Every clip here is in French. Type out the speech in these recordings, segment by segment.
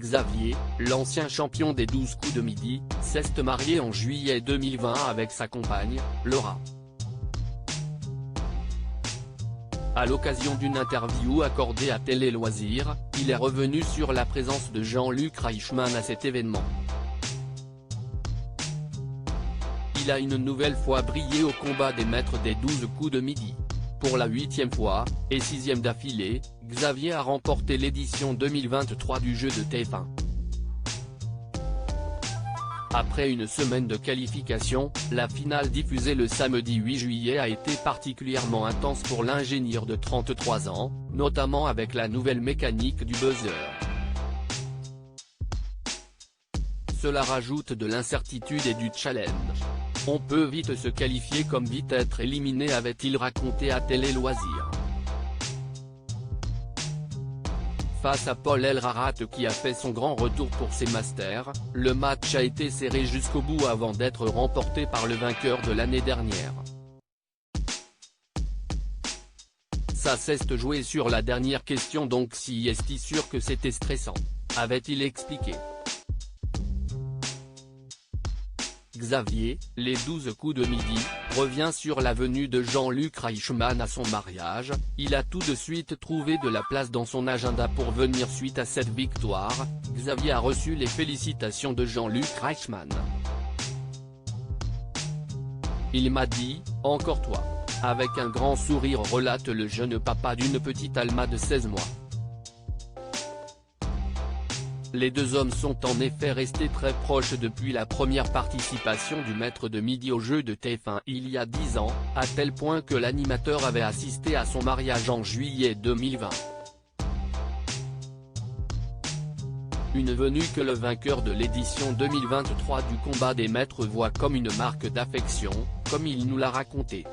Xavier, l'ancien champion des 12 coups de midi, s'est marié en juillet 2020 avec sa compagne, Laura. À l'occasion d'une interview accordée à Télé Loisirs, il est revenu sur la présence de Jean-Luc Reichmann à cet événement. Il a une nouvelle fois brillé au combat des maîtres des 12 coups de midi. Pour la 8e fois, et 6e d'affilée, Xavier a remporté l'édition 2023 du jeu de TF1. Après une semaine de qualification, la finale diffusée le samedi 8 juillet a été particulièrement intense pour l'ingénieur de 33 ans, notamment avec la nouvelle mécanique du buzzer. Cela rajoute de l'incertitude et du challenge. On peut vite se qualifier comme vite être éliminé, avait-il raconté à Télé Loisirs. Face à Paul Elrarat qui a fait son grand retour pour ses Masters, le match a été serré jusqu'au bout avant d'être remporté par le vainqueur de l'année dernière. Ça s'est joué sur la dernière question, donc si est-il sûr que c'était stressant, avait-il expliqué. Xavier, les 12 coups de midi, revient sur la venue de Jean-Luc Reichmann à son mariage. Il a tout de suite trouvé de la place dans son agenda pour venir suite à cette victoire. Xavier a reçu les félicitations de Jean-Luc Reichmann. Il m'a dit, encore toi. Avec un grand sourire, relate le jeune papa d'une petite Alma de 16 mois. Les deux hommes sont en effet restés très proches depuis la première participation du maître de midi au jeu de TF1 il y a 10 ans, à tel point que l'animateur avait assisté à son mariage en juillet 2020. Une venue que le vainqueur de l'édition 2023 du combat des maîtres voit comme une marque d'affection, comme il nous l'a raconté.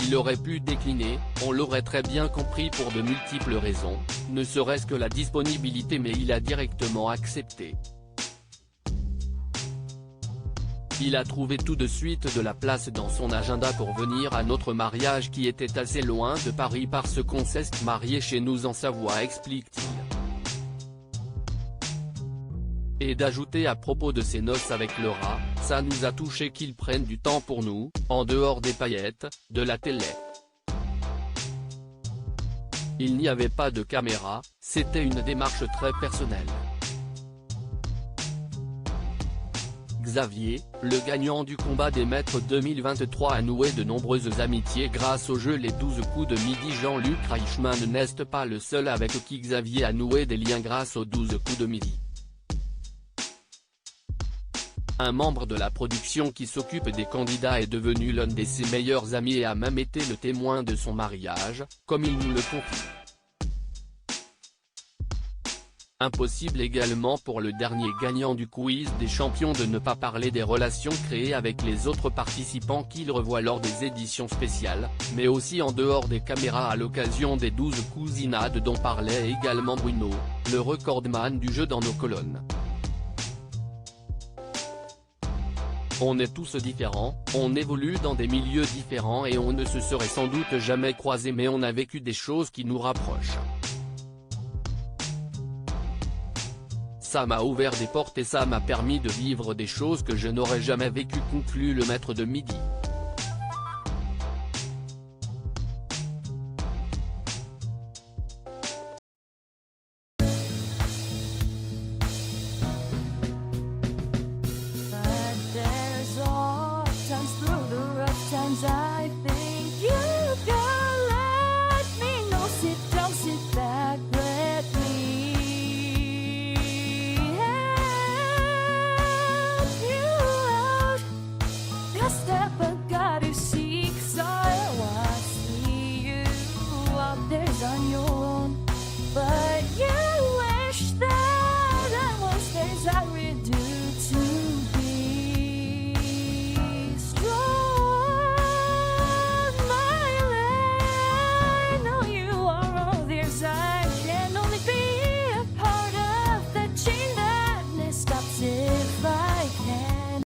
Il aurait pu décliner, on l'aurait très bien compris pour de multiples raisons, ne serait-ce que la disponibilité, mais il a directement accepté. Il a trouvé tout de suite de la place dans son agenda pour venir à notre mariage qui était assez loin de Paris parce qu'on s'est marié chez nous en Savoie, explique-t-il. Et d'ajouter à propos de ses noces avec Laura, ça nous a touché qu'ils prennent du temps pour nous, en dehors des paillettes, de la télé. Il n'y avait pas de caméra, c'était une démarche très personnelle. Xavier, le gagnant du combat des maîtres 2023 a noué de nombreuses amitiés grâce au jeu Les 12 coups de midi. Jean-Luc Reichmann n'est pas le seul avec qui Xavier a noué des liens grâce aux 12 coups de midi. Un membre de la production qui s'occupe des candidats est devenu l'un de ses meilleurs amis et a même été le témoin de son mariage, comme il nous le confie. Impossible également pour le dernier gagnant du quiz des champions de ne pas parler des relations créées avec les autres participants qu'il revoit lors des éditions spéciales, mais aussi en dehors des caméras à l'occasion des 12 cousinades dont parlait également Bruno, le recordman du jeu dans nos colonnes. On est tous différents, on évolue dans des milieux différents et on ne se serait sans doute jamais croisés, mais on a vécu des choses qui nous rapprochent. Ça m'a ouvert des portes et ça m'a permis de vivre des choses que je n'aurais jamais vécues, conclut le maître de midi. Times through the rough times